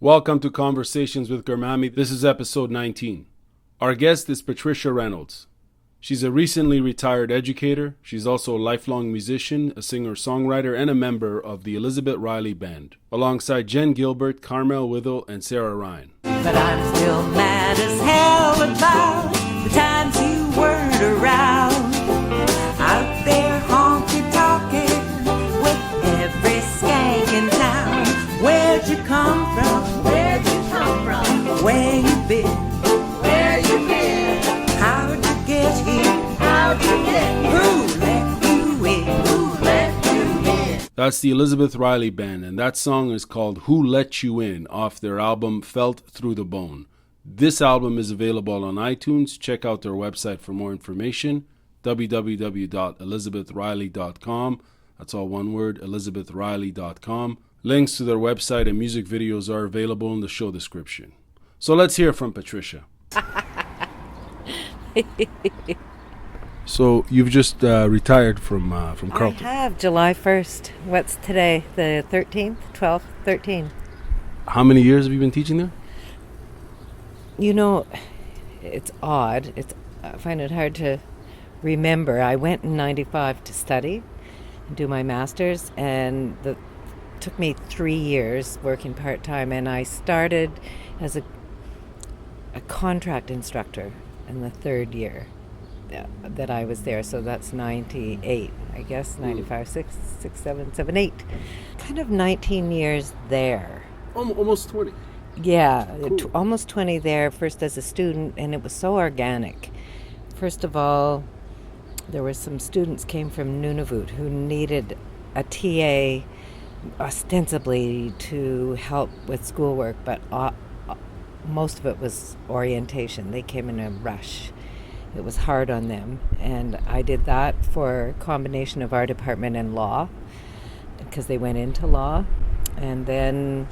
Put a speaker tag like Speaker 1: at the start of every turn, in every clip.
Speaker 1: Welcome to Conversations with Garmamie. This is episode 19. Our guest is Patricia Reynolds. She's a recently retired educator. She's also a lifelong musician, a singer-songwriter, and a member of the Elizabeth Riley Band, alongside Gilbert, Carmel Whittle, and Sarah Ryan.
Speaker 2: But I'm still mad as hell about the times you weren't around. Out there honky-talking with every skank in town. Where'd you come from?
Speaker 3: Where'd you come from?
Speaker 2: Where you been?
Speaker 3: Where you been?
Speaker 2: How'd you get here?
Speaker 3: How'd you get here?
Speaker 2: Who let you in?
Speaker 3: Who let you in?
Speaker 1: That's the Elizabeth Riley Band, and that song is called Who Let You In off their album Felt Through the Bone. This album is available on iTunes. Check out their website for more information, www.elizabethriley.com. That's all one word, elizabethriley.com. Links to their website and music videos are available in the show description. So let's hear from Patricia. So you've just retired from Carleton.
Speaker 4: I have, July 1st. What's today? The 13th? 12th? 13th.
Speaker 1: How many years have you been teaching there?
Speaker 4: You know, it's odd. I find it hard to remember. I went in 95 to study and do my master's, and it took me 3 years working part-time, and I started as a contract instructor in the third year that I was there. So that's 98, I guess, 95, 6, 7, 8. Kind of 19 years there.
Speaker 1: Almost 20.
Speaker 4: Yeah,
Speaker 1: Cool.
Speaker 4: almost 20 there, first as a student, and it was so organic. First of all, there were some students came from Nunavut who needed a TA ostensibly to help with schoolwork, but most of it was orientation. They came in a rush. It was hard on them, and I did that for a combination of our department and law, because they went into law. And then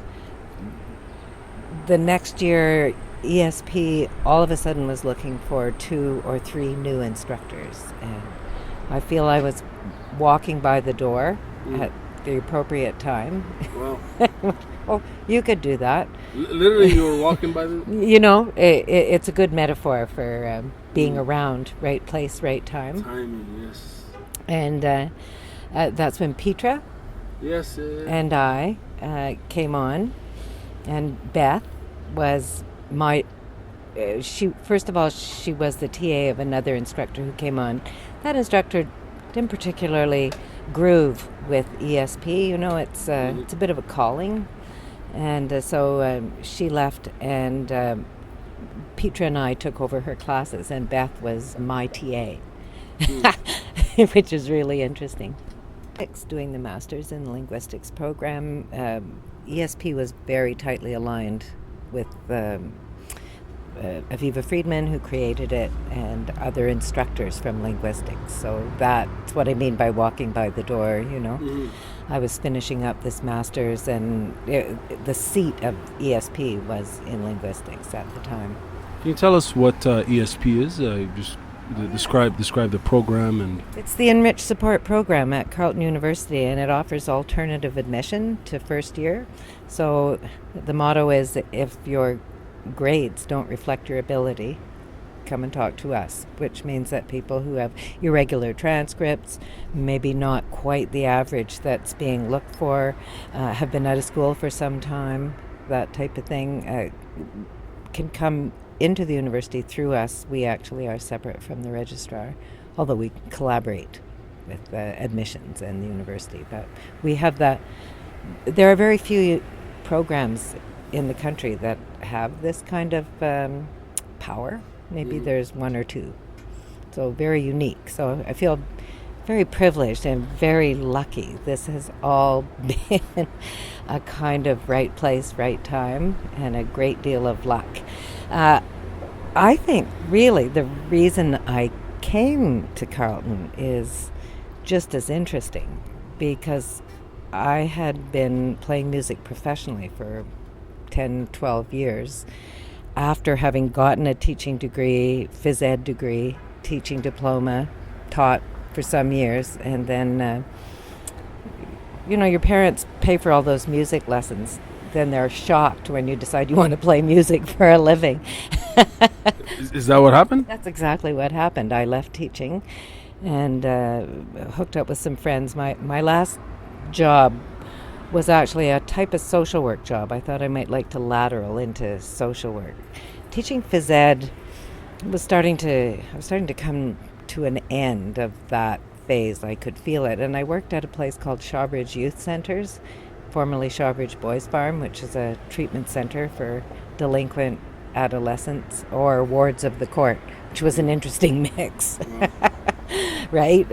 Speaker 4: the next year, ESP all of a sudden was looking for 2 or 3 new instructors, and I feel I was walking by the door at the appropriate time.
Speaker 1: Wow.
Speaker 4: Oh, you could do that.
Speaker 1: Literally, you were walking by the...
Speaker 4: You know, it's a good metaphor for being around, right place, right time.
Speaker 1: Timing, yes.
Speaker 4: And that's when Petra
Speaker 1: Yes.
Speaker 4: and I came on, and Beth was she first of all, she was the TA of another instructor who came on. That instructor didn't particularly groove with ESP. You know, it's a bit of a calling. And so she left, and Petra and I took over her classes, and Beth was my TA, which is really interesting. Doing the master's in linguistics program, ESP was very tightly aligned with Aviva Friedman, who created it, and other instructors from linguistics. So that's what I mean by walking by the door, you know. I was finishing up this master's, and the seat of ESP was in linguistics at the time.
Speaker 1: Can you tell us what ESP is? Just describe the program. And
Speaker 4: It's the Enriched Support Program at Carleton University, and it offers alternative admission to first year. So the motto is, if your grades don't reflect your ability, come and talk to us, which means that people who have irregular transcripts, maybe not quite the average that's being looked for, have been out of school for some time, that type of thing, can come into the university through us. We actually are separate from the registrar, although we collaborate with admissions and the university. But we have that. There are very few programs in the country that have this kind of power. Maybe there's 1 or 2. So very unique. So I feel very privileged and very lucky. This has all been a kind of right place, right time, and a great deal of luck. I think really the reason I came to Carleton is just as interesting, because I had been playing music professionally for 10, 12 years after having gotten a teaching degree, phys ed degree, teaching diploma, taught for some years, and then, your parents pay for all those music lessons then they're shocked when you decide you want to play music for a living.
Speaker 1: Is that what happened?
Speaker 4: That's exactly what happened. I left teaching and hooked up with some friends. My last job was actually a type of social work job. I thought I might like to lateral into social work. Teaching phys ed was starting to come to an end of that phase. I could feel it. And I worked at a place called Shawbridge Youth Centers, formerly Shawbridge Boys Farm, which is a treatment center for delinquent adolescents or wards of the court, which was an interesting mix. Right?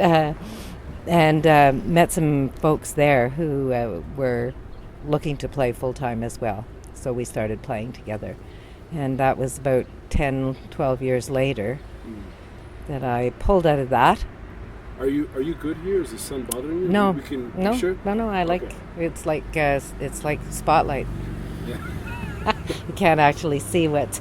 Speaker 4: And met some folks there who were looking to play full-time as well. So we started playing together. And that was about 10, 12 years later that I pulled out of that.
Speaker 1: Are you good here? Is the sun bothering you?
Speaker 4: No,
Speaker 1: We can,
Speaker 4: no,
Speaker 1: you sure?
Speaker 4: no. I like
Speaker 1: Okay.
Speaker 4: it's like spotlight.
Speaker 1: Yeah.
Speaker 4: You can't actually see what's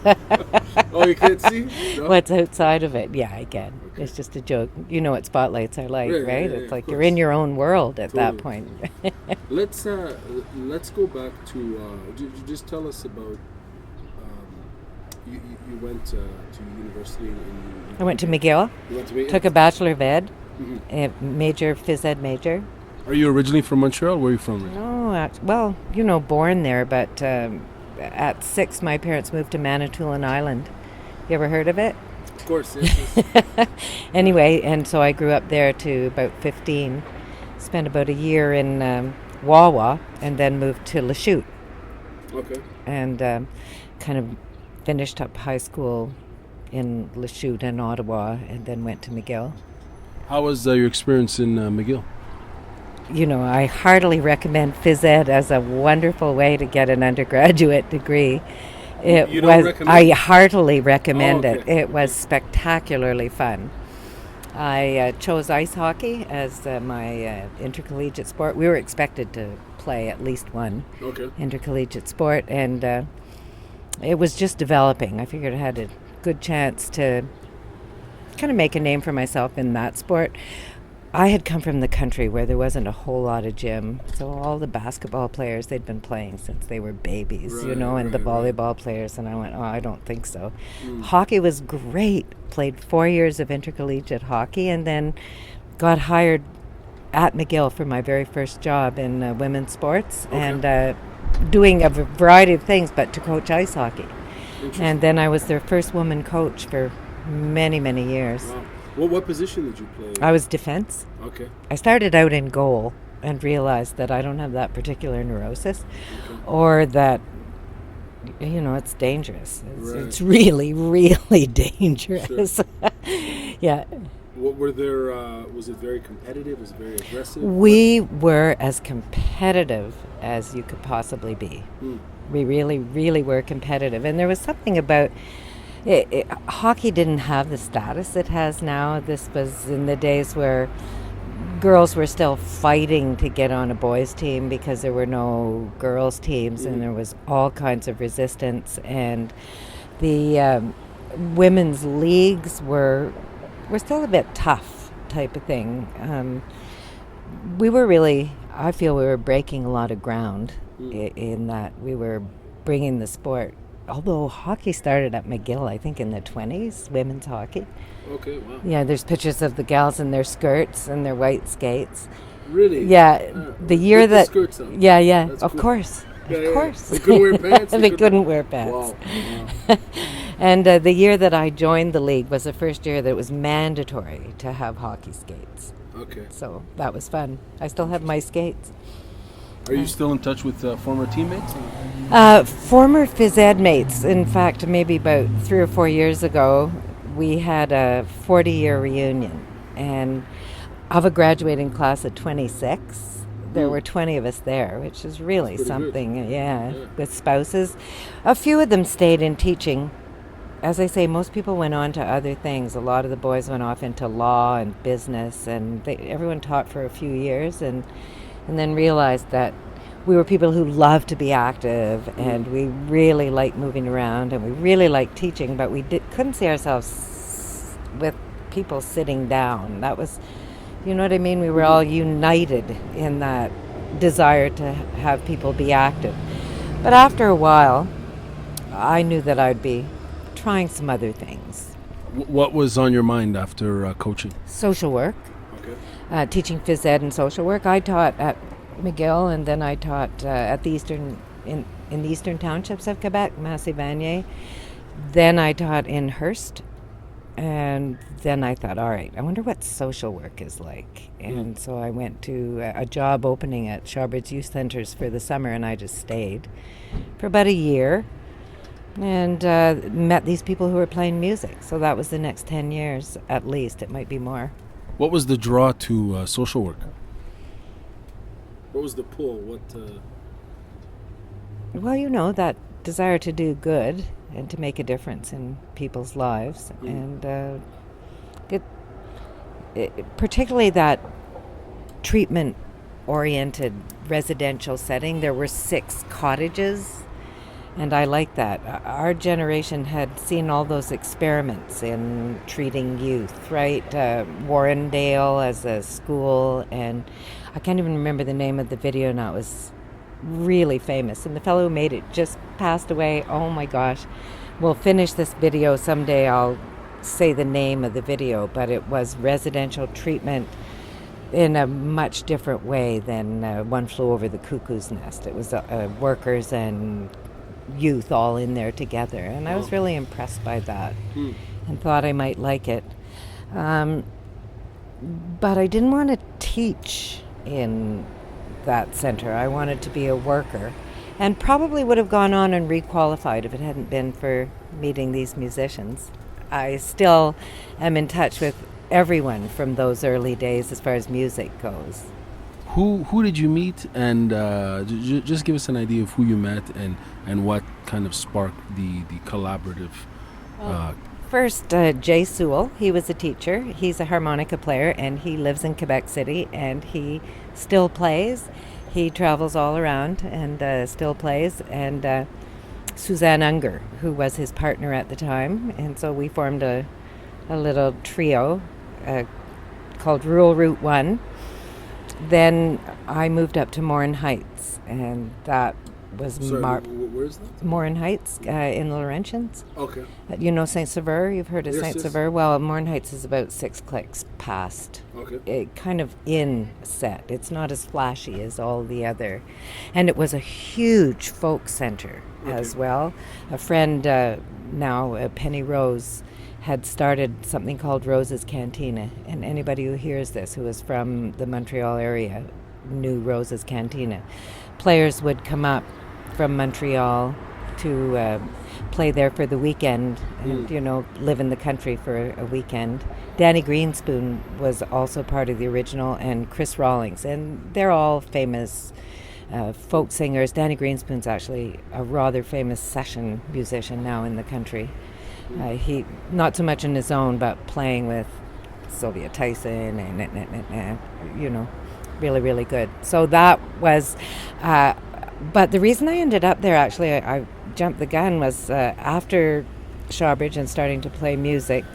Speaker 1: Oh, you can't see? No?
Speaker 4: what's outside of it. Yeah, I can.
Speaker 1: Okay.
Speaker 4: It's just a joke. You know what spotlights are like,
Speaker 1: Yeah,
Speaker 4: right?
Speaker 1: yeah,
Speaker 4: It's
Speaker 1: of
Speaker 4: like you're
Speaker 1: course.
Speaker 4: in your own world at that
Speaker 1: Totally.
Speaker 4: point.
Speaker 1: Let's go back to just tell us about you went to university and
Speaker 4: I went to McGill,
Speaker 1: you went to
Speaker 4: took a Bachelor of Ed,
Speaker 1: Mhm.
Speaker 4: a major phys ed major.
Speaker 1: Are you originally from Montreal? Where are you from?
Speaker 4: No, well, born there, but at 6 my parents moved to Manitoulin Island. You ever heard of it?
Speaker 1: Of course, yes.
Speaker 4: Anyway, and so I grew up there to about 15. Spent about a year in Wawa, and then moved to Lachute,
Speaker 1: Okay.
Speaker 4: and kind of finished up high school in Lachute and Ottawa, and then went to McGill.
Speaker 1: How was your experience in McGill?
Speaker 4: I heartily recommend phys ed as a wonderful way to get an undergraduate degree.
Speaker 1: You don't recommend?
Speaker 4: I heartily recommend it.
Speaker 1: okay.
Speaker 4: It was spectacularly fun. I chose ice hockey as my intercollegiate sport. We were expected to play at least one
Speaker 1: Okay.
Speaker 4: intercollegiate sport, and it was just developing. I figured I had a good chance to kind of make a name for myself in that sport. I had come from the country where there wasn't a whole lot of gym, so all the basketball players, they'd been playing since they were babies, and the volleyball players, and I went, I don't think so. Hockey was great. Played 4 years of intercollegiate hockey, and then got hired at McGill for my very first job in women's sports, and doing a variety of things, but to coach ice hockey. And then I was their first woman coach for many, many years.
Speaker 1: Wow. What position did you play?
Speaker 4: I was defense.
Speaker 1: Okay.
Speaker 4: I started out in goal and realized that I don't have that particular neurosis, or that, it's dangerous. It's really, really dangerous. Yeah.
Speaker 1: What were there? Was it very competitive? Was it very aggressive?
Speaker 4: We were as competitive as you could possibly be. We really, really were competitive. And there was something about hockey didn't have the status it has now. This was in the days where girls were still fighting to get on a boys' team because there were no girls' teams, and there was all kinds of resistance. And the women's leagues were still a bit tough type of thing. I feel we were breaking a lot of ground in that we were bringing the sport. Although hockey started at McGill, I think in the 20s, women's hockey.
Speaker 1: Okay, wow.
Speaker 4: Yeah, there's pictures of the gals in their skirts and their white skates.
Speaker 1: Really?
Speaker 4: Yeah, the year
Speaker 1: with
Speaker 4: that...
Speaker 1: the skirts on.
Speaker 4: Yeah,
Speaker 1: That's
Speaker 4: of
Speaker 1: cool.
Speaker 4: course.
Speaker 1: Yeah,
Speaker 4: Of course.
Speaker 1: They couldn't wear pants?
Speaker 4: They couldn't wear pants.
Speaker 1: Wow.
Speaker 4: And the year that I joined the league was the first year that it was mandatory to have hockey skates.
Speaker 1: Okay.
Speaker 4: So that was fun. I still have my skates.
Speaker 1: Are you still in touch with former teammates?
Speaker 4: Former phys ed mates. In fact, maybe about 3 or 4 years ago, we had a 40-year reunion. And of a graduating class of 26, there were 20 of us there, which is really
Speaker 1: That's pretty
Speaker 4: something,
Speaker 1: Yeah.
Speaker 4: with spouses. A few of them stayed in teaching. As I say, most people went on to other things. A lot of the boys went off into law and business, and everyone taught for a few years, and then realized that we were people who loved to be active, and we really liked moving around, and we really liked teaching, but we couldn't see ourselves with people sitting down. That was, you know what I mean? We were all united in that desire to have people be active. But after a while, I knew that I'd be trying some other things.
Speaker 1: What was on your mind after coaching?
Speaker 4: Social work,
Speaker 1: Okay.
Speaker 4: teaching phys ed and social work. I taught at McGill, and then I taught at the eastern in the eastern townships of Quebec, Massy-Vanier. Then I taught in Hearst, and then I thought, all right, I wonder what social work is like. And so I went to a job opening at Shawbird's Youth Centres for the summer, and I just stayed for about a year and met these people who were playing music. So that was the next 10 years, at least. It might be more.
Speaker 1: What was the draw to social work? What was the pull?
Speaker 4: Well, you know, that desire to do good and to make a difference in people's lives. And particularly that treatment-oriented residential setting. There were 6 cottages, and I like that. Our generation had seen all those experiments in treating youth, right? Warrendale as a school, and I can't even remember the name of the video now. It was really famous, and the fellow who made it just passed away. Oh my gosh. We'll finish this video someday. I'll say the name of the video, but it was residential treatment in a much different way than One Flew Over the Cuckoo's Nest. It was workers and youth all in there together, and I was really impressed by that and thought I might like it. But I didn't want to teach in that center. I wanted to be a worker, and probably would have gone on and requalified if it hadn't been for meeting these musicians. I still am in touch with everyone from those early days as far as music goes.
Speaker 1: Who did you meet, and just give us an idea of who you met and what kind of sparked the collaborative.
Speaker 4: First, Jay Sewell. He was a teacher. He's a harmonica player, and he lives in Quebec City, and he still plays. He travels all around and still plays. And Suzanne Unger, who was his partner at the time, and so we formed a little trio called Rural Route 1. Then I moved up to Morin Heights, and that was
Speaker 1: where's that?
Speaker 4: Morin Heights in the Laurentians.
Speaker 1: Okay.
Speaker 4: You know Saint Sever? You've heard of
Speaker 1: Yes,
Speaker 4: Saint
Speaker 1: yes.
Speaker 4: Sever? Well, Morin Heights is about 6 clicks past.
Speaker 1: Okay.
Speaker 4: It kind of in set. It's not as flashy as all the other. And it was a huge folk center as well. A friend now, Penny Rose, had started something called Rose's Cantina. And anybody who hears this who is from the Montreal area knew Rose's Cantina. Players would come up from Montreal to play there for the weekend and, live in the country for a weekend. Danny Greenspoon was also part of the original, and Chris Rawlings. And they're all famous folk singers. Danny Greenspoon's actually a rather famous session musician now in the country. He, not so much on his own, but playing with Sylvia Tyson and, really, really good. So that was, but the reason I ended up there, actually, I jumped the gun, was after Shawbridge and starting to play music,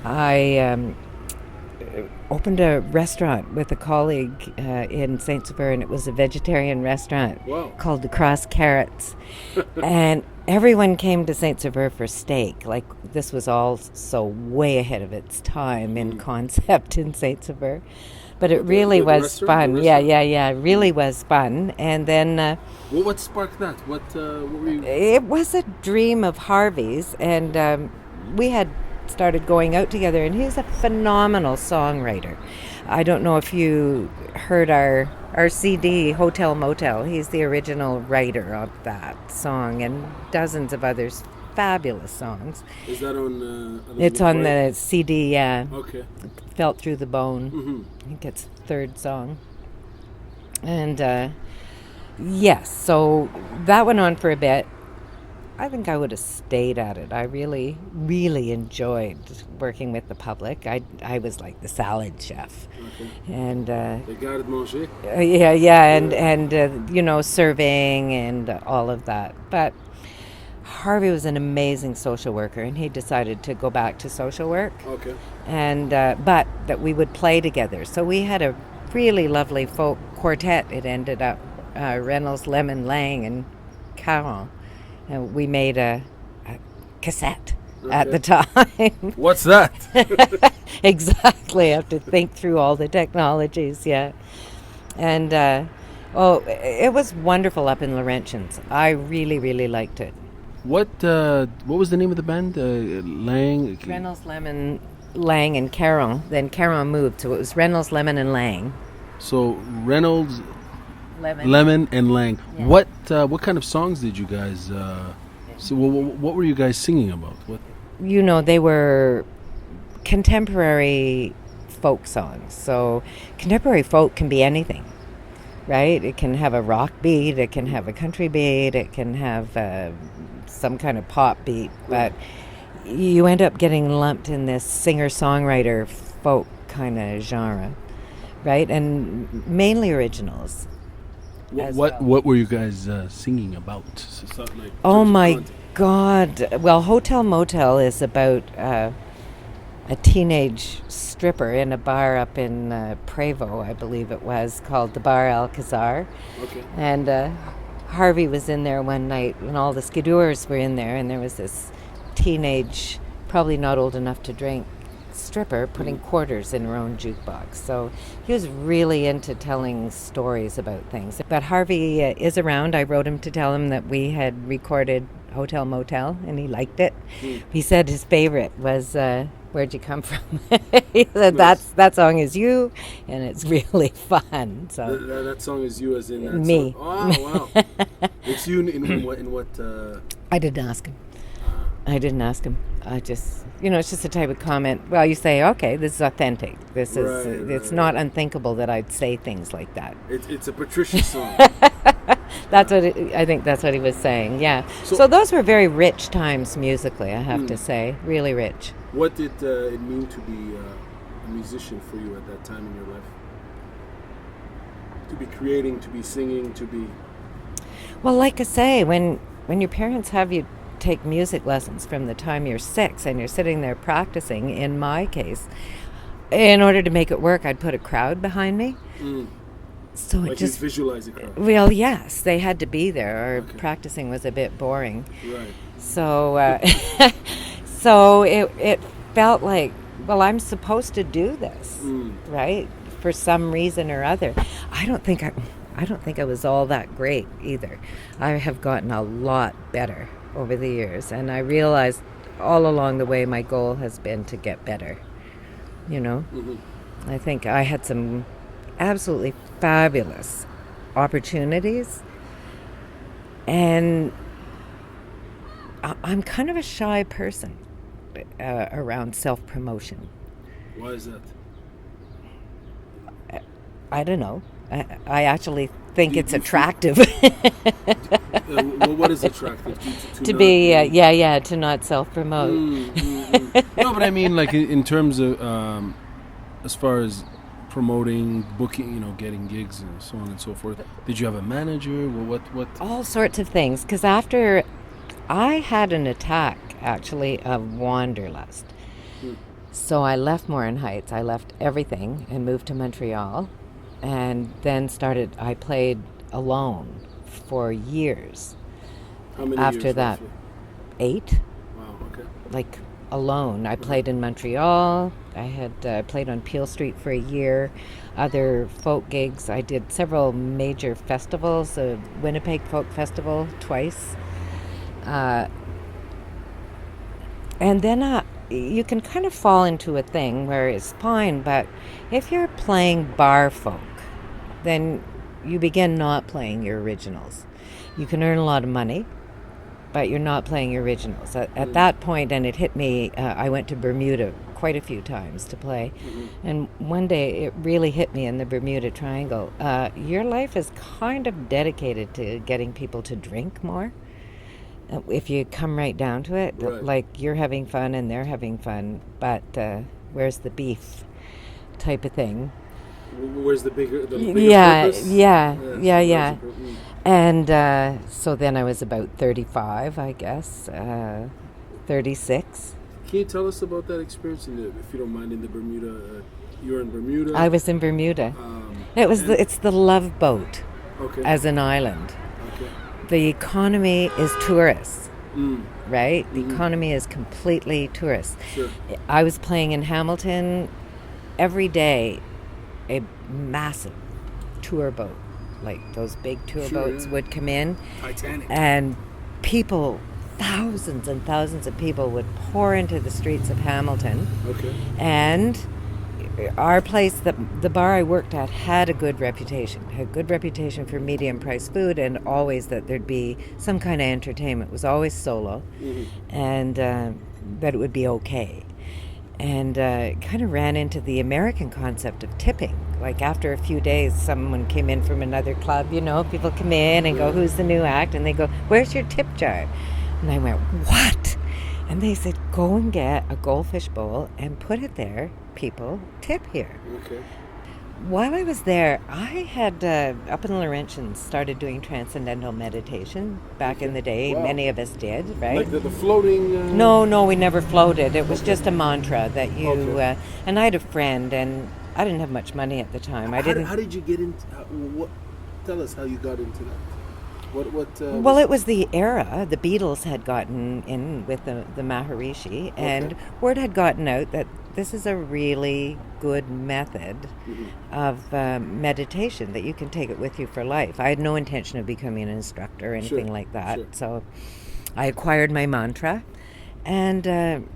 Speaker 4: I opened a restaurant with a colleague in Saint Sever, and it was a vegetarian restaurant called the Cross Carrots. And everyone came to Saint Sever for steak. Like, this was all so way ahead of its time in concept in Saint Sever. But it really was fun. Yeah. It really was fun. And then...
Speaker 1: what sparked that? What were you...
Speaker 4: It was a dream of Harvey's, and we had started going out together, and he's a phenomenal songwriter. I don't know if you heard our CD, Hotel Motel. He's the original writer of that song, and dozens of others. Fabulous songs.
Speaker 1: Is that on...
Speaker 4: it's on the CD, yeah.
Speaker 1: Okay.
Speaker 4: Felt Through the Bone.
Speaker 1: Mm-hmm.
Speaker 4: I think it's the third song. And yes, so that went on for a bit. I think I would have stayed at it. I really, really enjoyed working with the public. I was like the salad chef.
Speaker 1: Okay.
Speaker 4: And
Speaker 1: They got it, manger.
Speaker 4: and serving and all of that. But Harvey was an amazing social worker, and he decided to go back to social work.
Speaker 1: Okay.
Speaker 4: And but that we would play together. So we had a really lovely folk quartet. It ended up Reynolds, Lemon, Lang, and Caron. And we made a cassette at the time.
Speaker 1: What's that?
Speaker 4: Exactly. I have to think through all the technologies, yeah. And, it was wonderful up in Laurentians. I really, really liked it.
Speaker 1: What was the name of the band? Lang?
Speaker 4: Reynolds, Lemon, Lang, and Caron. Then Caron moved, so it was Reynolds, Lemon, and Lang.
Speaker 1: So Reynolds,
Speaker 4: Lemon.
Speaker 1: Lemon, and Lang.
Speaker 4: Yeah.
Speaker 1: What kind of songs did you guys? So what were you guys singing about? What?
Speaker 4: You know, they were contemporary folk songs. So contemporary folk can be anything, right? It can have a rock beat, it can have a country beat, it can have some kind of pop beat, but you end up getting lumped in this singer-songwriter folk kind of genre, right? And mainly originals.
Speaker 1: What were you guys singing about?
Speaker 4: Oh my God. Well, Hotel Motel is about a teenage stripper in a bar up in Prevost, I believe it was, called the Bar Alcazar.
Speaker 1: Okay.
Speaker 4: And Harvey was in there one night, and all the skidoors were in there, and there was this teenage, probably not old enough to drink, stripper putting quarters in her own jukebox. So he was really into telling stories about things. But Harvey is around. I wrote him to tell him that we had recorded Hotel Motel, and he liked it. He said his favorite was Where'd You Come From? He said that song is you, and it's really fun. So
Speaker 1: that song is you, as in that
Speaker 4: me.
Speaker 1: Song. Oh wow! It's you in what?
Speaker 4: I didn't ask him. I just, it's just a type of comment. Well, you say, okay, this is authentic. This is, it's not unthinkable that I'd say things like that.
Speaker 1: It's a Patricia song.
Speaker 4: I think that's what he was saying, yeah. So those were very rich times musically, I have to say, really rich.
Speaker 1: What did it mean to be a musician for you at that time in your life? To be creating, to be singing, to be...
Speaker 4: Well, like I say, when your parents have you take music lessons from the time you're 6 and you're sitting there practicing, in my case, in order to make it work, I'd put a crowd behind me. So
Speaker 1: like
Speaker 4: it just
Speaker 1: visualize a crowd.
Speaker 4: Well, yes, they had to be there, or practicing was a bit boring.
Speaker 1: Right.
Speaker 4: So so it felt like, well, I'm supposed to do this, right? For some reason or other. I don't think I was all that great either. I have gotten a lot better over the years, and I realized all along the way my goal has been to get better. I think I had some absolutely fabulous opportunities, and I'm kind of a shy person around self-promotion.
Speaker 1: Why is that?
Speaker 4: I don't know. I actually think it's attractive.
Speaker 1: Well, what is attractive?
Speaker 4: To be, to not self-promote.
Speaker 1: No, but I mean, like in terms of, as far as promoting, booking, getting gigs and so on and so forth. Did you have a manager? Well, what?
Speaker 4: All sorts of things. Because after I had an attack, actually, of wanderlust. So I left Morin Heights. I left everything and moved to Montreal. And then I played alone for years.
Speaker 1: How many
Speaker 4: after
Speaker 1: years
Speaker 4: that?
Speaker 1: roughly?
Speaker 4: 8.
Speaker 1: Wow, okay.
Speaker 4: Like alone. I played in Montreal. I had played on Peel Street for a year. Other folk gigs. I did several major festivals. The Winnipeg Folk Festival twice. And then you can kind of fall into a thing where it's fine, but if you're playing bar folk, then you begin not playing your originals. You can earn a lot of money, but you're not playing your originals. At that point, and it hit me, I went to Bermuda quite a few times to play, and one day it really hit me in the Bermuda Triangle. Your life is kind of dedicated to getting people to drink more. If you come right down to it, like you're having fun and they're having fun, but where's the beef type of thing?
Speaker 1: Where's the bigger purpose?
Speaker 4: Yeah. And so then I was about 35, I guess, 36.
Speaker 1: Can you tell us about that experience, if you don't mind, in the Bermuda? You were in Bermuda?
Speaker 4: I was in Bermuda. It's the Love Boat as an island.
Speaker 1: Okay.
Speaker 4: the economy is tourists,
Speaker 1: Mm.
Speaker 4: right? The
Speaker 1: Mhm.
Speaker 4: economy is completely tourists.
Speaker 1: Sure.
Speaker 4: I was playing in Hamilton every day. A massive tour boat, like those big tour
Speaker 1: Sure,
Speaker 4: boats,
Speaker 1: yeah.
Speaker 4: would come in,
Speaker 1: Titanic.
Speaker 4: and people, thousands and thousands of people, would pour into the streets of Hamilton.
Speaker 1: Okay.
Speaker 4: And our place, the bar I worked at, had a good reputation. Had a good reputation for medium-priced food, and always that there'd be some kind of entertainment. It was always solo, and that it would be okay. And kind of ran into the American concept of tipping. Like after a few days, someone came in from another club. You know, people come in and go, "Who's the new act?" And they go, "Where's your tip jar?" And I went, "What?" And they said, "Go and get a goldfish bowl and put it there. People tip here."
Speaker 1: Okay.
Speaker 4: While I was there, I had, up in Laurentians, started doing transcendental meditation back in the day.
Speaker 1: Wow.
Speaker 4: Many of us did, right?
Speaker 1: Like the floating.
Speaker 4: No, we never floated. It was just a mantra that you...
Speaker 1: Okay.
Speaker 4: And I had a friend, and I didn't have much money at the time. I didn't...
Speaker 1: How did you get into? What? Tell us how you got into that. What?
Speaker 4: Well, it was the era. The Beatles had gotten in with the Maharishi, and word had gotten out that this is a really good method of meditation, that you can take it with you for life. I had no intention of becoming an instructor or anything like that.
Speaker 1: Sure.
Speaker 4: So I acquired my mantra and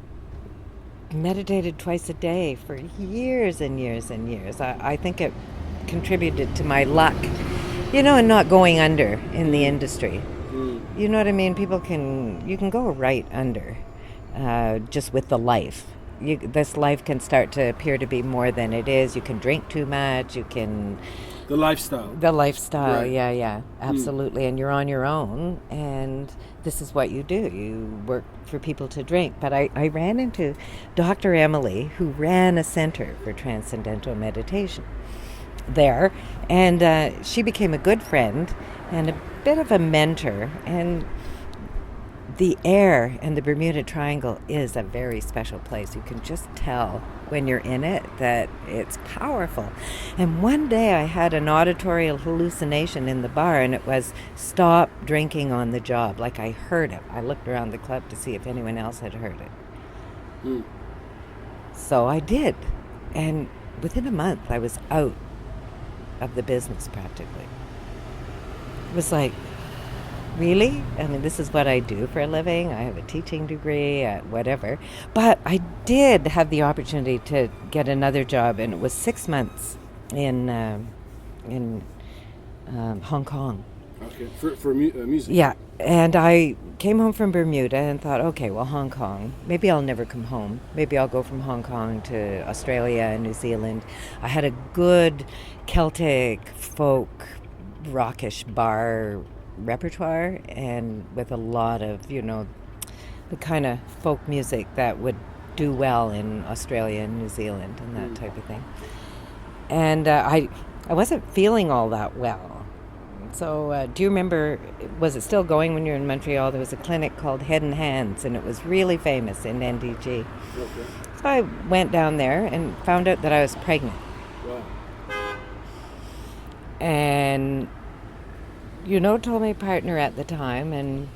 Speaker 4: meditated twice a day for years and years and years. I think it contributed to my luck, and not going under in the industry. You know what I mean? You can go right under just with the life. This life can start to appear to be more than it is. You can drink too much. You can...
Speaker 1: The lifestyle.
Speaker 4: The lifestyle,
Speaker 1: Right.
Speaker 4: yeah, absolutely. And you're on your own, and this is what you do. You work for people to drink. But I ran into Dr. Emily, who ran a center for transcendental meditation there, and she became a good friend and a bit of a mentor. And the air and the Bermuda Triangle is a very special place. You can just tell when you're in it that it's powerful. And one day I had an auditory hallucination in the bar, and it was stop drinking on the job. Like I heard it. I looked around the club to see if anyone else had heard it. So I did. And within a month I was out of the business practically. It was like, really? I mean, this is what I do for a living. I have a teaching degree, whatever. But I did have the opportunity to get another job, and it was 6 months in Hong Kong.
Speaker 1: Okay. For music.
Speaker 4: Yeah, and I came home from Bermuda and thought, okay, well, Hong Kong, maybe I'll never come home. Maybe I'll go from Hong Kong to Australia and New Zealand. I had a good Celtic folk rockish bar repertoire, and with a lot of, the kind of folk music that would do well in Australia and New Zealand and that type of thing. And I wasn't feeling all that well. So do you remember, was it still going when you were in Montreal? There was a clinic called Head and Hands, and it was really famous in NDG.
Speaker 1: Okay.
Speaker 4: So I went down there and found out that I was pregnant.
Speaker 1: Wow.
Speaker 4: And told my partner at the time, and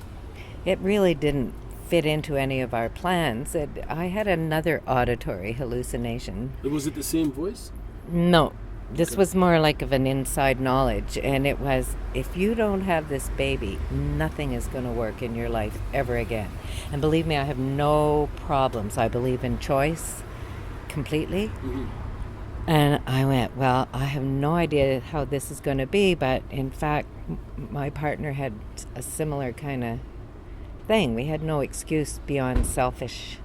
Speaker 4: it really didn't fit into any of our plans, that I had another auditory hallucination.
Speaker 1: Was it the same voice?
Speaker 4: No, this
Speaker 1: Okay.
Speaker 4: was more like of an inside knowledge, and it was, if you don't have this baby, nothing is going to work in your life ever again. And believe me, I have no problems. I believe in choice completely. And I went, well, I have no idea how this is going to be, but in fact, my partner had a similar kind of thing. We had no excuse beyond selfish,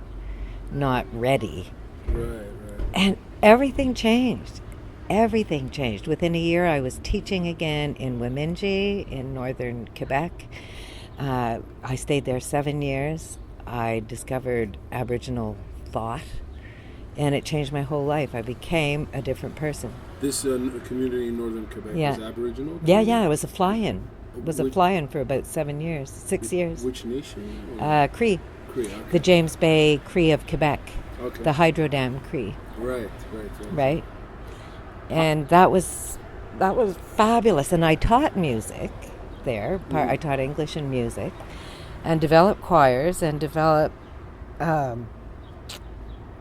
Speaker 4: not ready.
Speaker 1: Right.
Speaker 4: And everything changed. Everything changed. Within a year, I was teaching again in Wemindji in northern Quebec. I stayed there 7 years. I discovered Aboriginal thought, and it changed my whole life. I became a different person.
Speaker 1: This community in northern Quebec
Speaker 4: Yeah.
Speaker 1: is Aboriginal?
Speaker 4: Yeah, I was a fly-in.
Speaker 1: Which-
Speaker 4: For about 6 years.
Speaker 1: Which nation?
Speaker 4: Cree.
Speaker 1: Cree, okay.
Speaker 4: The James Bay Cree of Quebec.
Speaker 1: Okay.
Speaker 4: The Hydro Dam Cree.
Speaker 1: Right.
Speaker 4: Right? And that was fabulous. And I taught music there. I taught English and music, and developed choirs and developed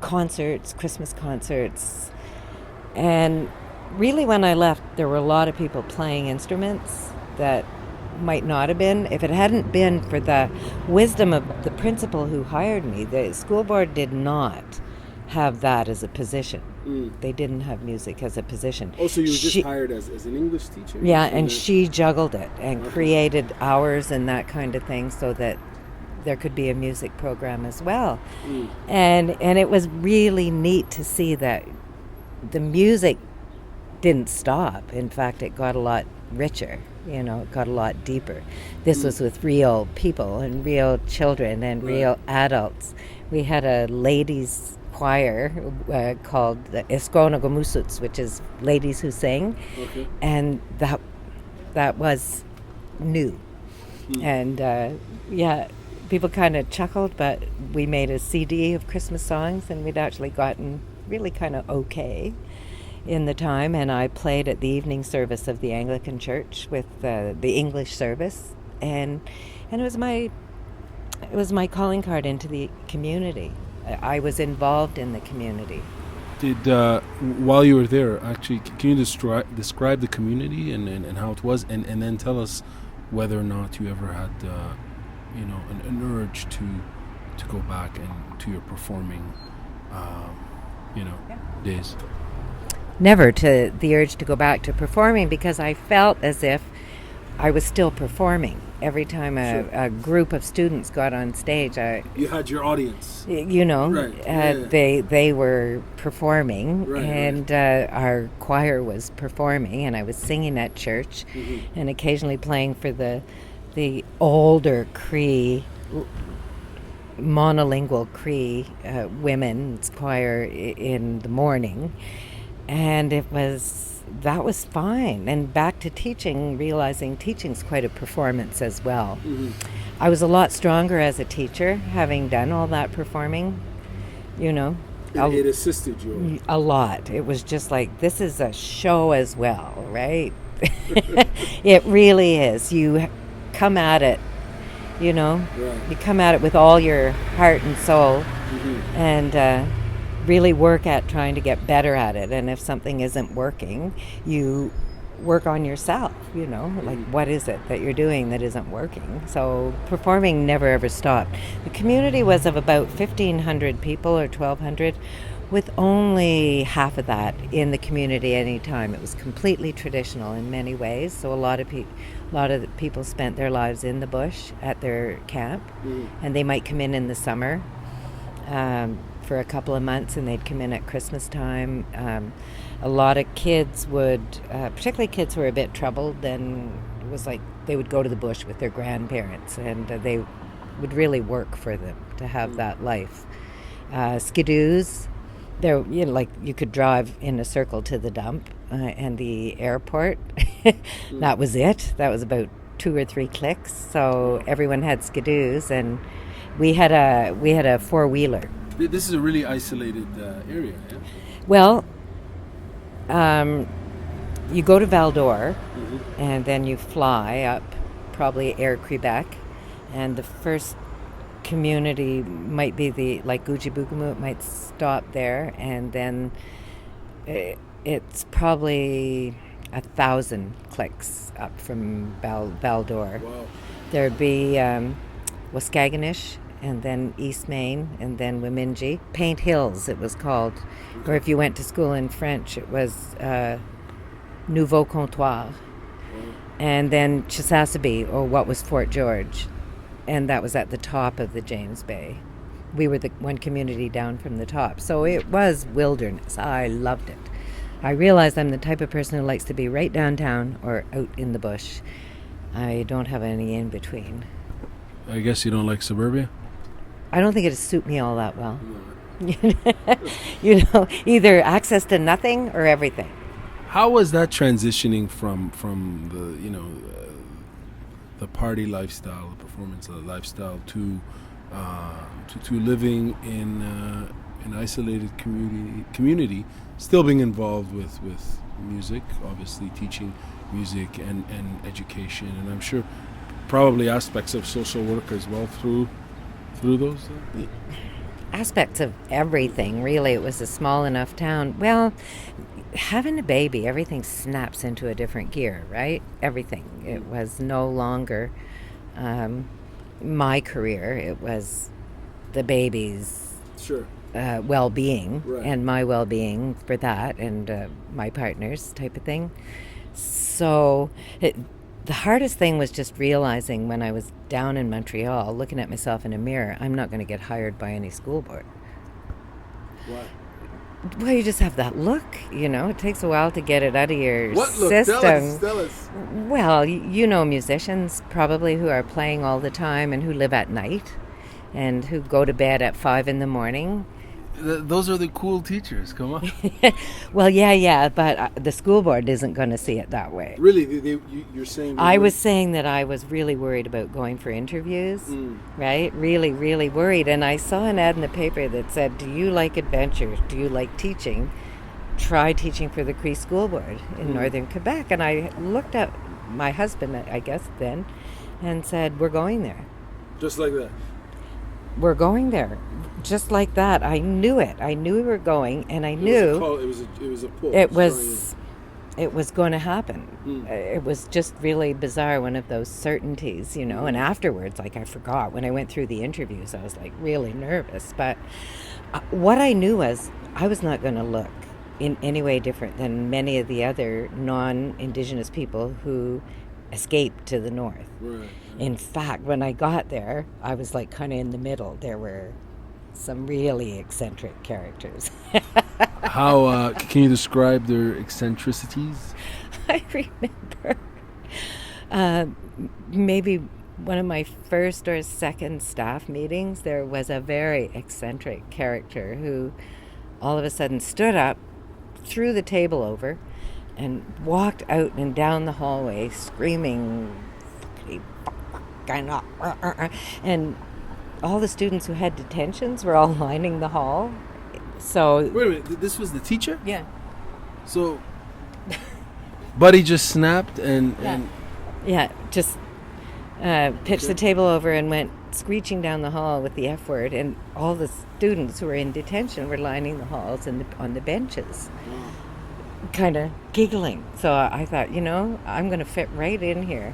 Speaker 4: concerts, Christmas concerts. And really when I left, there were a lot of people playing instruments that might not have been. If it hadn't been for the wisdom of the principal who hired me, the school board did not have that as a position. They didn't have music as a position.
Speaker 1: Oh, so you were just hired as an English teacher?
Speaker 4: Yeah, and she juggled it and created hours and that kind of thing so that there could be a music program as well. And it was really neat to see that the music didn't stop. In fact, it got a lot richer. It got a lot deeper. This was with real people and real children and real adults. We had a ladies' choir called the Eskona Gomusuts, which is ladies who sing, and that was new. And people kind of chuckled, but we made a CD of Christmas songs, and we'd actually gotten really kind of okay in the time, and I played at the evening service of the Anglican Church with the English service, and it was my calling card into the community. I was involved in the community.
Speaker 1: Did while you were there, actually, can you describe the community and how it was, and then tell us whether or not you ever had an urge to go back and to your performing days?
Speaker 4: Never to the urge to go back to performing, because I felt as if I was still performing every time a group of students got on stage.
Speaker 1: You had your audience.
Speaker 4: They were performing, and our choir was performing, and I was singing at church, and occasionally playing for the older Cree, monolingual Cree women's choir in the morning. And that was fine. And back to teaching, realizing teaching's quite a performance as well. I was a lot stronger as a teacher, having done all that performing,
Speaker 1: It assisted you?
Speaker 4: A lot. It was just like, this is a show as well, right? It really is. You come at it, you come at it with all your heart and soul, and really work at trying to get better at it. And if something isn't working, you work on yourself, like what is it that you're doing that isn't working? So performing never ever stopped. The community was of about 1,500 people or 1,200, with only half of that in the community any time. It was completely traditional in many ways. So a lot of the people spent their lives in the bush at their camp, and they might come in the summer for a couple of months, and they'd come in at Christmas time. A lot of kids would, particularly kids who were a bit troubled, then it was like they would go to the bush with their grandparents, and they would really work for them to have that life. Skidoos, there, like you could drive in a circle to the dump and the airport. That was it. That was about 2 or 3 clicks. So everyone had skidoos, and we had a four-wheeler.
Speaker 1: This is a really isolated area, yeah?
Speaker 4: Well, you go to Val-d'Or, and then you fly up, probably Air Quebec, and the first community might be like Gujibugumu, it might stop there, and then it's probably 1,000 clicks up from Val-d'Or.
Speaker 1: Wow.
Speaker 4: There'd be Waskaganish, and then East Main, and then Wemindji. Paint Hills, it was called. Or if you went to school in French, it was Nouveau Comptoir. And then Chisasibi, or what was Fort George. And that was at the top of the James Bay. We were the one community down from the top. So it was wilderness. I loved it. I realized I'm the type of person who likes to be right downtown or out in the bush. I don't have any in between.
Speaker 1: I guess you don't like suburbia?
Speaker 4: I don't think it'd suit me all that well. Either access to nothing or everything.
Speaker 1: How was that transitioning from the party lifestyle, the performance lifestyle, to living in an isolated community, still being involved with music, obviously teaching music and education, and I'm sure probably aspects of social work as well through those.
Speaker 4: Aspects of everything, really. It was a small enough town. Well, having a baby, everything snaps into a different gear, right? Everything. It was no longer my career. It was the baby's
Speaker 1: Sure.
Speaker 4: well-being,
Speaker 1: Right.
Speaker 4: and my well-being for that, and my partner's type of thing. So the hardest thing was just realizing when I was down in Montreal, looking at myself in a mirror, I'm not going to get hired by any school board.
Speaker 1: Why?
Speaker 4: Well, you just have that look, It takes a while to get it out of your
Speaker 1: What look?
Speaker 4: system.
Speaker 1: Tell us.
Speaker 4: Well, you know musicians probably who are playing all the time and who live at night and who go to bed at 5 in the morning.
Speaker 1: Those are the cool teachers. Come on.
Speaker 4: Well, yeah, but the school board isn't going to see it that way.
Speaker 1: Really, you're saying?
Speaker 4: I was saying that I was really worried about going for interviews, right? Really, really worried. And I saw an ad in the paper that said, do you like adventure? Do you like teaching? Try teaching for the Cree School Board in northern Quebec. And I looked at my husband, I guess then, and said, we're going there.
Speaker 1: Just like that.
Speaker 4: We're going there. Just like that. I knew it. I knew we were going, and I knew
Speaker 1: It was a pull.
Speaker 4: it was going to happen. It was just really bizarre, one of those certainties, and afterwards, like, I forgot. When I went through the interviews, I was like really nervous, but what I knew was I was not going to look in any way different than many of the other non-Indigenous people who escaped to the north.
Speaker 1: Right.
Speaker 4: In fact, when I got there, I was like kind of in the middle. There were some really eccentric characters.
Speaker 1: How can you describe their eccentricities?
Speaker 4: I remember maybe one of my first or second staff meetings, there was a very eccentric character who all of a sudden stood up, threw the table over, and walked out and down the hallway screaming, and all the students who had detentions were all lining the hall. So
Speaker 1: Wait a minute, this was the teacher?
Speaker 4: yeah.
Speaker 1: So, Buddy just snapped and
Speaker 4: Just pitched the table over and went screeching down the hall with the F word, and all the students who were in detention were lining the halls and on the benches, kind of giggling. So I thought, I'm going to fit right in here.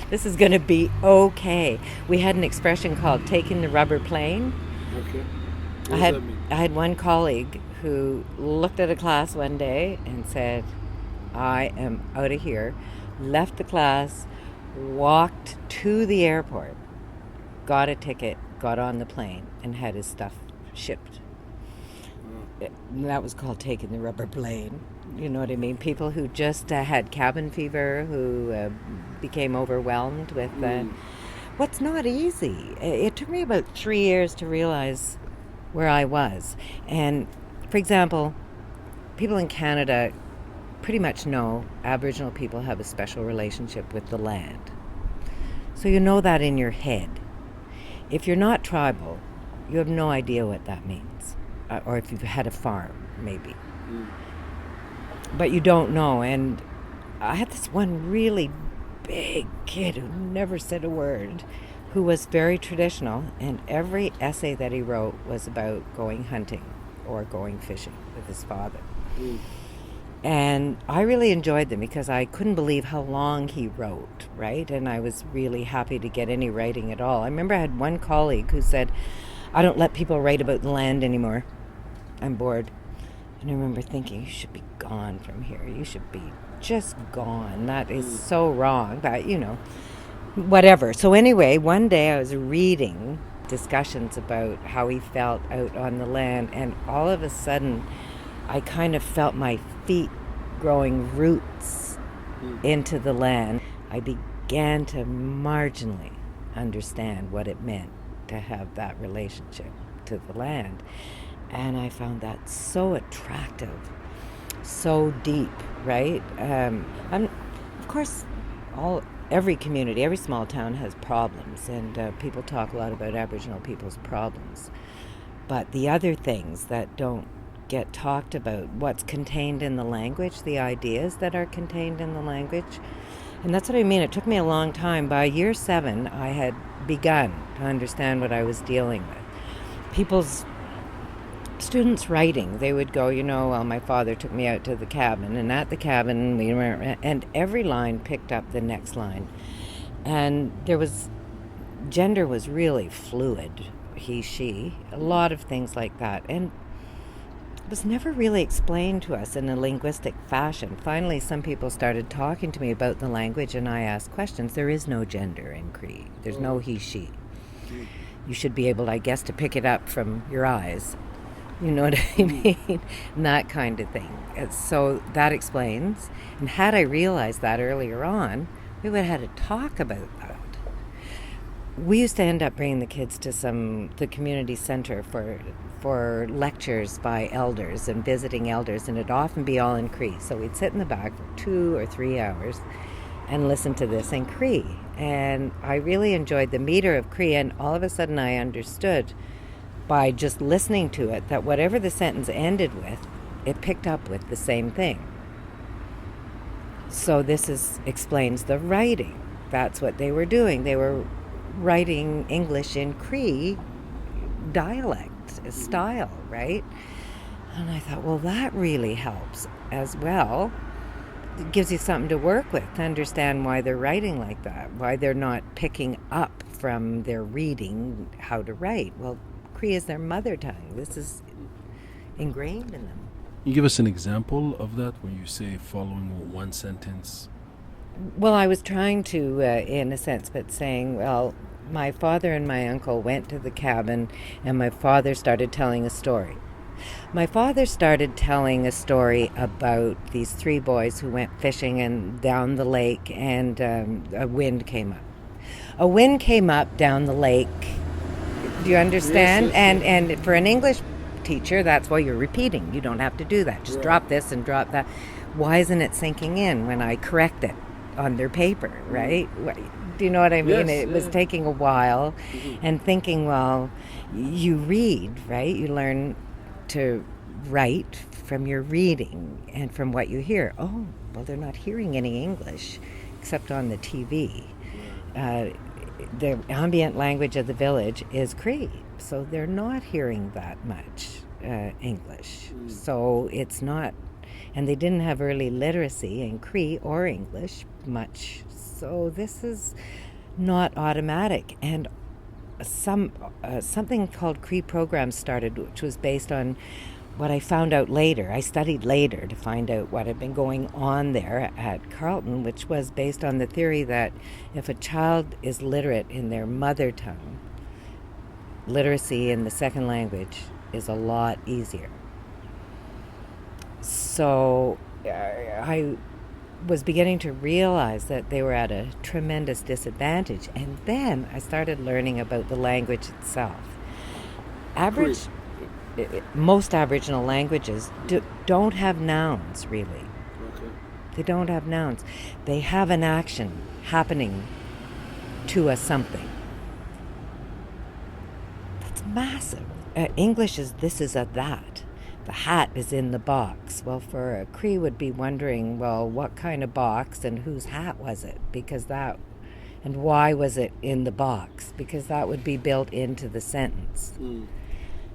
Speaker 4: This is going to be okay. We had an expression called taking the rubber plane.
Speaker 1: Okay. What
Speaker 4: I
Speaker 1: does
Speaker 4: had
Speaker 1: that mean?
Speaker 4: I had one colleague who looked at a class one day and said, I am out of here, left the class, walked to the airport, got a ticket, got on the plane, and had his stuff shipped. That was called taking the rubber plane. You know what I mean? People who just had cabin fever, who became overwhelmed with what's not easy. It took me about 3 years to realize where I was. And, for example, people in Canada pretty much know Aboriginal people have a special relationship with the land. So you know that in your head. If you're not tribal, you have no idea what that means. Or if you've had a farm, maybe. But you don't know. And I had this one really big kid who never said a word, who was very traditional, and every essay that he wrote was about going hunting or going fishing with his father. And I really enjoyed them because I couldn't believe how long he wrote, right? And I was really happy to get any writing at all. I remember I had one colleague who said, I don't let people write about the land anymore. I'm bored. And I remember thinking, you should be gone from here. You should be just gone. That is so wrong. But, whatever. So anyway, one day I was reading discussions about how he felt out on the land, and all of a sudden I kind of felt my feet growing roots into the land. I began to marginally understand what it meant to have that relationship to the land. And I found that so attractive, so deep, right? Of course, every community, every small town has problems, and people talk a lot about Aboriginal people's problems. But the other things that don't get talked about, what's contained in the language, the ideas that are contained in the language. And that's what I mean. It took me a long time. By year 7, I had begun to understand what I was dealing with. Students writing, they would go, well, my father took me out to the cabin, and at the cabin we were, and every line picked up the next line. And gender was really fluid, he, she, a lot of things like that. And it was never really explained to us in a linguistic fashion. Finally, some people started talking to me about the language, and I asked questions. There is no gender in Cree. There's no he, she. You should be able, I guess, to pick it up from your eyes. You know what I mean? That kind of thing. So that explains. And had I realized that earlier on, we would have had to talk about that. We used to end up bringing the kids to the community center for lectures by elders and visiting elders, and it'd often be all in Cree. So we'd sit in the back for 2 or 3 hours and listen to this in Cree. And I really enjoyed the meter of Cree, and all of a sudden I understood by just listening to it that whatever the sentence ended with, it picked up with the same thing. So this explains the writing. That's what they were doing. They were writing English in Cree dialect style, right? And I thought, well, that really helps as well. It gives you something to work with, to understand why they're writing like that, why they're not picking up from their reading how to write. Well, Cree is their mother tongue. This is ingrained in them.
Speaker 1: Can you give us an example of that when you say following one sentence?
Speaker 4: Well, I was trying to, in a sense, but saying, well, my father and my uncle went to the cabin, and my father started telling a story. My father started telling a story about these 3 boys who went fishing and down the lake, and a wind came up. A wind came up down the lake. Do you understand?
Speaker 1: Yes.
Speaker 4: And for an English teacher, that's why you're repeating. You don't have to do that. Just drop this and drop that. Why isn't it sinking in when I correct it on their paper, right? Do you know what I mean?
Speaker 1: Yes,
Speaker 4: it was taking a while, and thinking, well, you read, right? You learn to write from your reading and from what you hear. Oh, well, they're not hearing any English except on the TV. The ambient language of the village is Cree, so they're not hearing that much English. So it's not, and they didn't have early literacy in Cree or English much. So this is not automatic. And something called Cree Programs started, which was based on what I found out later. I studied later to find out what had been going on there at Carleton, which was based on the theory that if a child is literate in their mother tongue, literacy in the second language is a lot easier. So I was beginning to realize that they were at a tremendous disadvantage. And then I started learning about the language itself. Most Aboriginal languages don't have nouns, really.
Speaker 1: Okay.
Speaker 4: They don't have nouns. They have an action happening to a something. That's massive. English is this is a that. The hat is in the box. Well, for a Cree would be wondering, well, what kind of box and whose hat was it? And why was it in the box? Because that would be built into the sentence.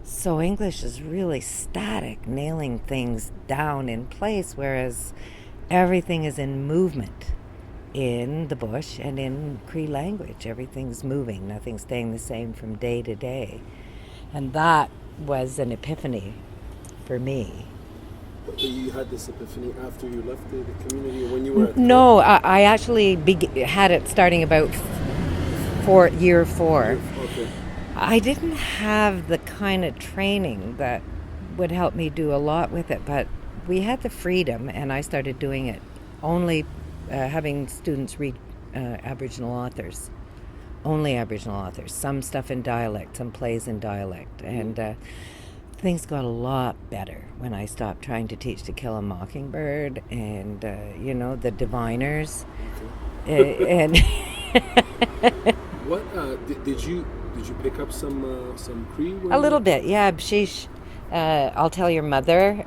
Speaker 4: So English is really static, nailing things down in place, whereas everything is in movement in the bush and in Cree language. Everything's moving, nothing's staying the same from day to day. And that was an epiphany for me.
Speaker 1: But you had this epiphany after you left the community, or when you were at
Speaker 4: No, I actually had it starting about year 4.
Speaker 1: Okay.
Speaker 4: I didn't have the kind of training that would help me do a lot with it, but we had the freedom, and I started doing it, only having students read Aboriginal authors, only Aboriginal authors, some stuff in dialect, some plays in dialect, and things got a lot better when I stopped trying to teach To Kill a Mockingbird and, the Diviners. And
Speaker 1: What did you pick up some Cree?
Speaker 4: a little bit, yeah. Sheesh, I'll tell your mother.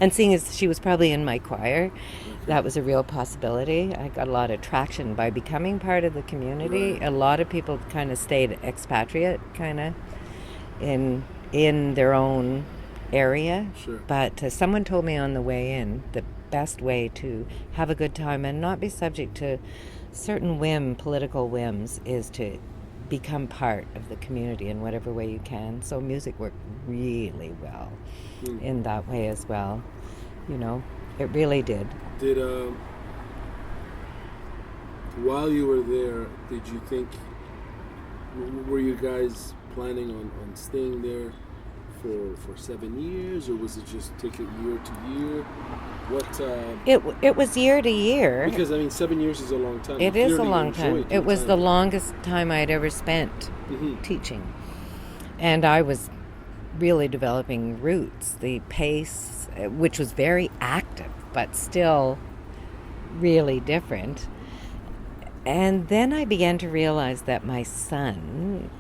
Speaker 4: And seeing as she was probably in my choir, that was a real possibility. I got a lot of traction by becoming part of the community.
Speaker 1: Right.
Speaker 4: A lot of people kind of stayed expatriate, kind of in their own area.
Speaker 1: Sure.
Speaker 4: But someone told me on the way in the best way to have a good time and not be subject to certain political whims, is to become part of the community in whatever way you can. So music worked really well in that way as well. You know, it really did.
Speaker 1: Did while you were there, did you think, were you guys planning on staying there for 7 years, or was it just take it year to year? What?
Speaker 4: It was year to year.
Speaker 1: Because I mean, 7 years is a long time.
Speaker 4: It
Speaker 1: You
Speaker 4: is a
Speaker 1: clearly
Speaker 4: long time.
Speaker 1: enjoyed
Speaker 4: It
Speaker 1: your
Speaker 4: was
Speaker 1: time
Speaker 4: the
Speaker 1: there.
Speaker 4: longest time I'd ever spent
Speaker 1: Mhm.
Speaker 4: teaching. And I was really developing roots, the pace, which was very active, but still really different. And then I began to realize that my son,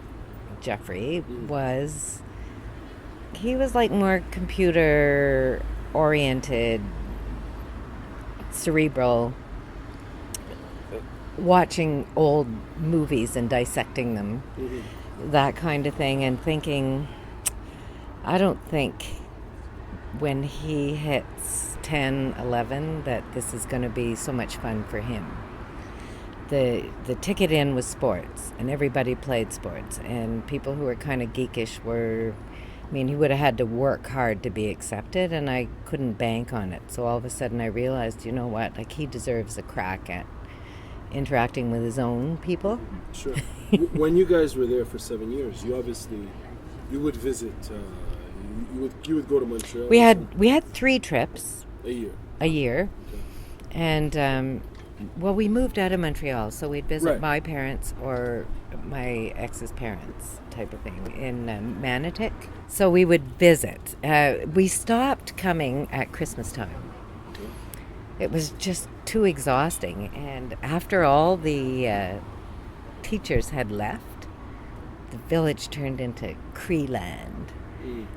Speaker 4: Jeffrey, he was like more computer oriented, cerebral, watching old movies and dissecting them, that kind of thing, and thinking, I don't think when he hits 10, 11 that this is going to be so much fun for him. The ticket in was sports, and everybody played sports, and people who were kind of geekish were, I mean, he would have had to work hard to be accepted, and I couldn't bank on it. So all of a sudden I realized, you know what, like, he deserves a crack at interacting with his own people.
Speaker 1: Sure. When you guys were there for 7 years, you would visit. You would go to Montreal.
Speaker 4: We had 3 trips
Speaker 1: a year.
Speaker 4: a year, and well, we moved out of Montreal, so we'd visit
Speaker 1: Right.
Speaker 4: my parents or my ex's parents, type of thing, in Manotick. So we would visit. We stopped coming at Christmas time. It was just too exhausting, and after all the teachers had left, the village turned into Cree land,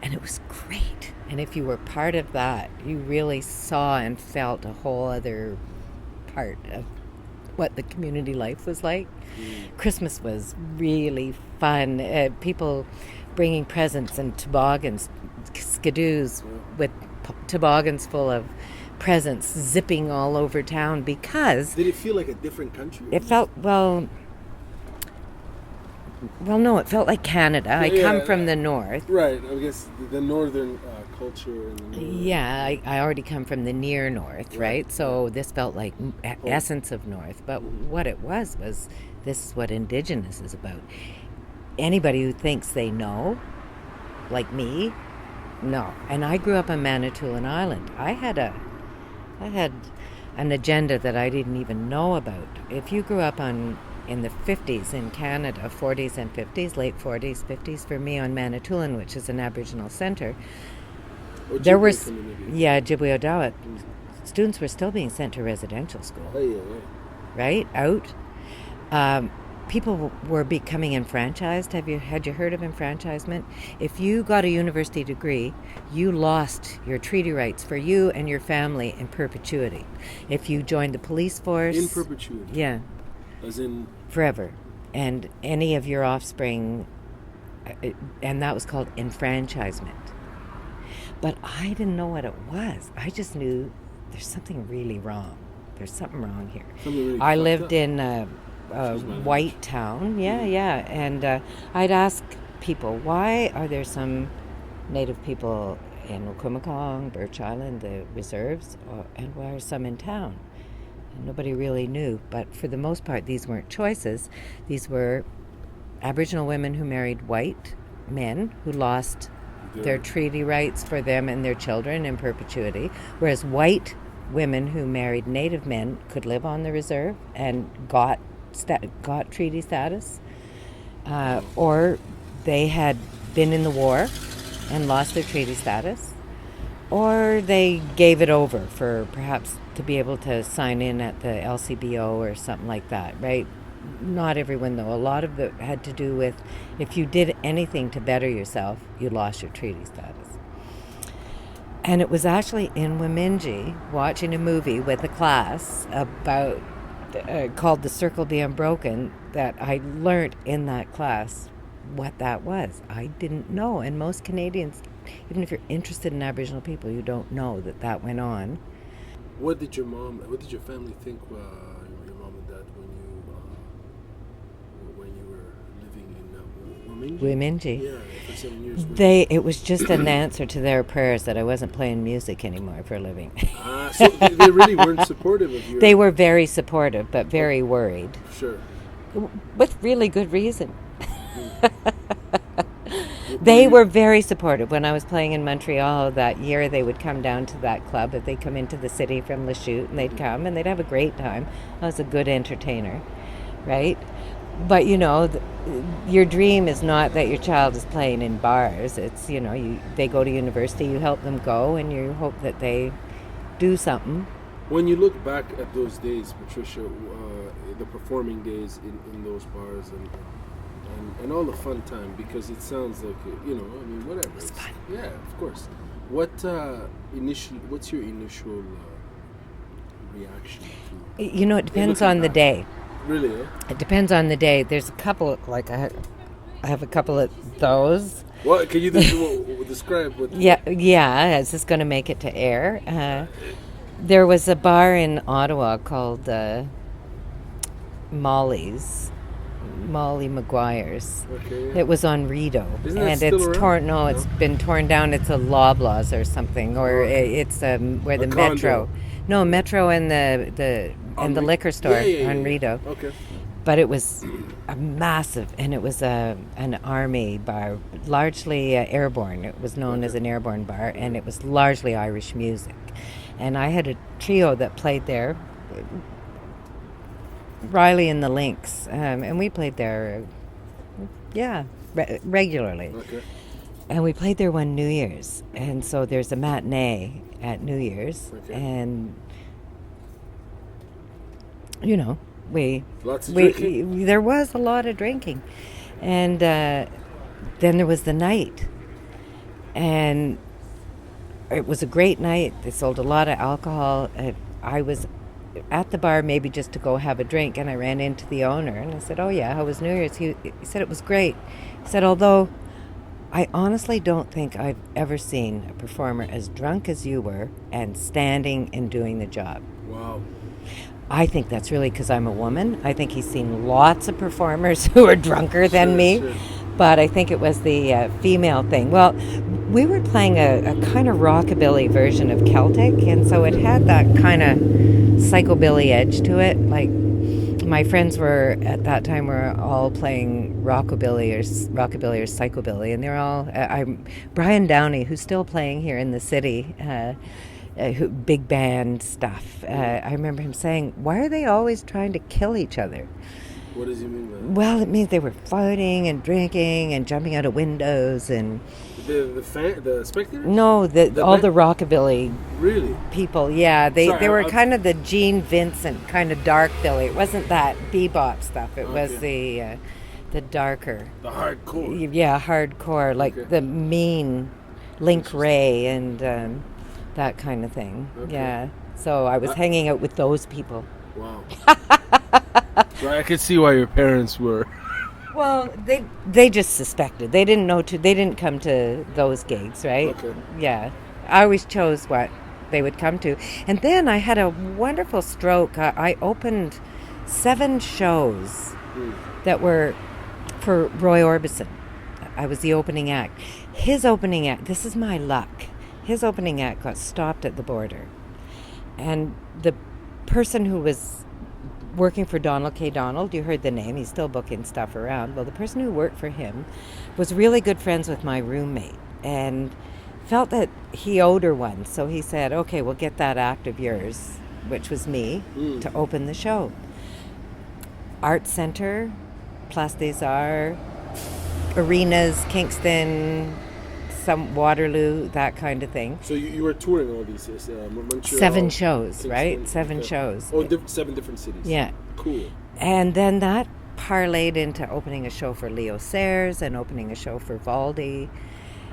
Speaker 4: and it was great. And if you were part of that, you really saw and felt a whole other part of what the community life was like. Christmas was really fun. People bringing presents and toboggans, skidoos with toboggans full of presents zipping all over town, because
Speaker 1: Did it feel like a different country?
Speaker 4: it felt, well, no, it felt like Canada. I
Speaker 1: Yeah,
Speaker 4: come from the north.
Speaker 1: Right. I guess the northern culture and the northern,
Speaker 4: Yeah, I already come from the near north, right? So this felt like essence of north. But what it was this is what Indigenous is about. Anybody who thinks they know, like me, no. And I grew up on Manitoulin Island. I had an agenda that I didn't even know about. If you grew up in the 50s in Canada, 40s and 50s, late 40s, 50s for me on Manitoulin, which is an Aboriginal center, there
Speaker 1: Ojibwe
Speaker 4: was,
Speaker 1: community.
Speaker 4: yeah, Ojibwe Odawa, students were still being sent to residential school,
Speaker 1: Oh, yeah.
Speaker 4: right? Out. People were becoming enfranchised. Had you heard of enfranchisement? If you got a university degree, you lost your treaty rights for you and your family in perpetuity. If you joined the police force,
Speaker 1: In perpetuity.
Speaker 4: yeah,
Speaker 1: As in,
Speaker 4: forever, and any of your offspring, and that was called enfranchisement. But I didn't know what it was. I just knew there's something really wrong. There's something wrong here.
Speaker 1: something really
Speaker 4: I
Speaker 1: fucked
Speaker 4: lived
Speaker 1: up.
Speaker 4: in a white town, and I'd ask people, why are there some Native people in Okumekong, Birch Island, the reserves, and why are some in town? And nobody really knew, but for the most part, these weren't choices. These were Aboriginal women who married white men who lost their treaty rights for them and their children in perpetuity, whereas white women who married Native men could live on the reserve and got treaty status, or they had been in the war and lost their treaty status, or they gave it over for perhaps to be able to sign in at the LCBO or something like that, right? not everyone though. A lot of it had to do with if you did anything to better yourself, you lost your treaty status. And it was actually in Wielding, watching a movie with a class about called The Circle Be Unbroken, that I learned in that class what that was. I didn't know, and most Canadians, even if you're interested in Aboriginal people, you don't know that that went on.
Speaker 1: What did your family think, your mom and dad, when you were living in
Speaker 4: Wielding.
Speaker 1: Yeah, for 7 years.
Speaker 4: It was just an answer to their prayers that I wasn't playing music anymore for a living.
Speaker 1: So they really weren't supportive of you.
Speaker 4: They were very supportive, but very worried.
Speaker 1: Sure.
Speaker 4: With really good reason. They were very supportive. When I was playing in Montreal that year, they would come down to that club if they come into the city from Lachute, and they'd come and they'd have a great time. I was a good entertainer, right? But your dream is not that your child is playing in bars. It's they go to university, you help them go, and you hope that they do something.
Speaker 1: When you look back at those days, Patricia, the performing days in those bars and all the fun time, because it sounds like whatever.
Speaker 4: It's fun.
Speaker 1: Yeah, of course. What's your initial reaction to?
Speaker 4: It depends on the day.
Speaker 1: Really? Eh?
Speaker 4: It depends on the day. There's a couple, like I have a couple of those.
Speaker 1: What can you describe? What?
Speaker 4: Yeah. Is this going to make it to air? There was a bar in Ottawa called Molly Maguire's.
Speaker 1: Okay.
Speaker 4: It was on Rideau.
Speaker 1: Isn't
Speaker 4: and
Speaker 1: that still
Speaker 4: it's
Speaker 1: around?
Speaker 4: No, it's been torn down. It's a Loblaws or something, or it's where the Metro. No, Metro and the liquor store on Rideau.
Speaker 1: Okay.
Speaker 4: But it was a massive, and it was an army bar, largely airborne. It was known as an airborne bar, and it was largely Irish music. And I had a trio that played there, Riley and the Lynx, and we played there, regularly.
Speaker 1: Okay.
Speaker 4: And we played there one New Year's, and so there's a matinee at New Year's, and
Speaker 1: Lots of drinking?
Speaker 4: there was a lot of drinking, and then there was the night, and it was a great night. They sold a lot of alcohol. I was at the bar maybe just to go have a drink, and I ran into the owner and I said, "Oh yeah, how was New Year's?" He said it was great. He said, although I honestly don't think I've ever seen a performer as drunk as you were and standing and doing the job.
Speaker 1: Wow.
Speaker 4: I think that's really because I'm a woman. I think he's seen lots of performers who are drunker than me.
Speaker 1: Sure.
Speaker 4: But I think it was the female thing. Well, we were playing a kind of rockabilly version of Celtic, and so it had that kind of psychobilly edge to it. Like, my friends were, at that time, were all playing rockabilly or psychobilly, and they're all... Brian Downey, who's still playing here in the city, big band stuff. I remember him saying, "Why are they always trying to kill each other?"
Speaker 1: What does he mean by that?
Speaker 4: Well, it means they were fighting and drinking and jumping out of windows and...
Speaker 1: The spectators?
Speaker 4: No, all the rockabilly
Speaker 1: really
Speaker 4: people. Yeah, they were
Speaker 1: I'll...
Speaker 4: kind of the Gene Vincent kind of dark Billy. It wasn't that bebop stuff. It was the darker,
Speaker 1: the hardcore.
Speaker 4: Yeah, hardcore, like the mean Link Ray and that kind of thing.
Speaker 1: Okay.
Speaker 4: Yeah. So I was hanging out with those people.
Speaker 1: Wow. So I could see why your parents were.
Speaker 4: Well, they just suspected. They didn't know. They didn't come to those gigs, right?
Speaker 1: Okay.
Speaker 4: Yeah. I always chose what they would come to. And then I had a wonderful stroke. I opened 7 shows that were for Roy Orbison. I was the opening act. His opening act, this is my luck. His opening act got stopped at the border. And the person who was working for Donald K. Donald, you heard the name, he's still booking stuff around. Well, the person who worked for him was really good friends with my roommate and felt that he owed her one. So he said, "Okay, we'll get that act of yours," which was me, to open the show. Art Center, Place des Arts, arenas, Kingston, some Waterloo, that kind of thing.
Speaker 1: So you were touring all these Montreal,
Speaker 4: 7 shows,
Speaker 1: Kingston,
Speaker 4: right? 7 shows.
Speaker 1: Oh, 7 different cities.
Speaker 4: Yeah.
Speaker 1: Cool.
Speaker 4: And then that parlayed into opening a show for Leo Sayers and opening a show for Valdi.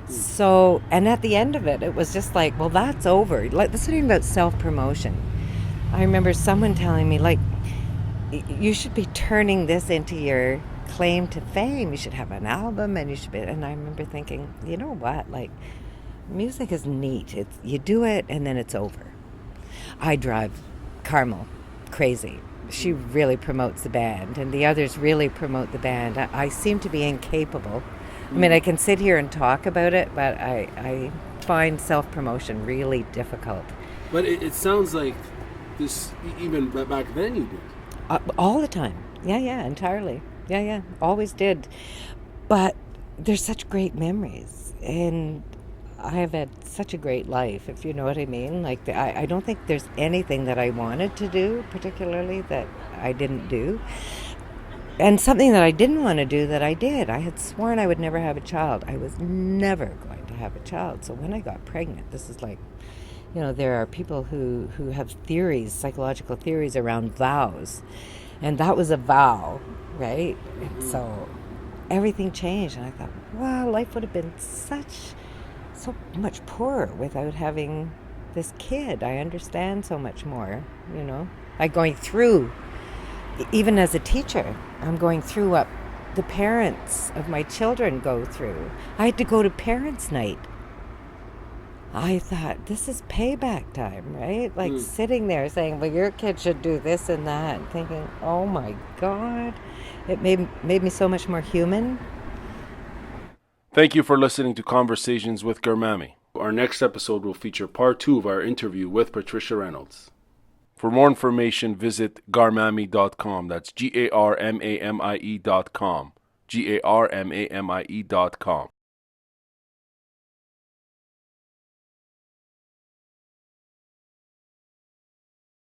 Speaker 4: So, and at the end of it, it was just like, well, that's over. Like, that's something about self-promotion. I remember someone telling me, like, you should be turning this into your claim to fame. You should have an album, and you should be. And I remember thinking, you know what? Like, music is neat. You do it, and then it's over. I drive Carmel crazy. She really promotes the band, and the others really promote the band. I seem to be incapable. I mean, I can sit here and talk about it, but I find self-promotion really difficult.
Speaker 1: But it sounds like this, even back then you did.
Speaker 4: All the time. Yeah, entirely. Yeah, always did. But there's such great memories, and I have had such a great life, if you know what I mean. Like, I don't think there's anything that I wanted to do, particularly, that I didn't do. And something that I didn't want to do that I did. I had sworn I would never have a child. I was never going to have a child. So when I got pregnant, this is like, you know, there are people who have theories, psychological theories around vows. And that was a vow, right? And so everything changed. And I thought, wow, life would have been so much poorer without having this kid. I understand so much more, you know. Like going through, even as a teacher, I'm going through what the parents of my children go through. I had to go to parents' night. I thought, this is payback time, right? Like sitting there saying, well, your kid should do this and that, and thinking, oh my God, it made me so much more human.
Speaker 1: Thank you for listening to Conversations with Garmamie. Our next episode will feature part 2 of our interview with Patricia Reynolds. For more information, visit garmamie.com. That's GARMAMIE.com. GARMAMIE.com.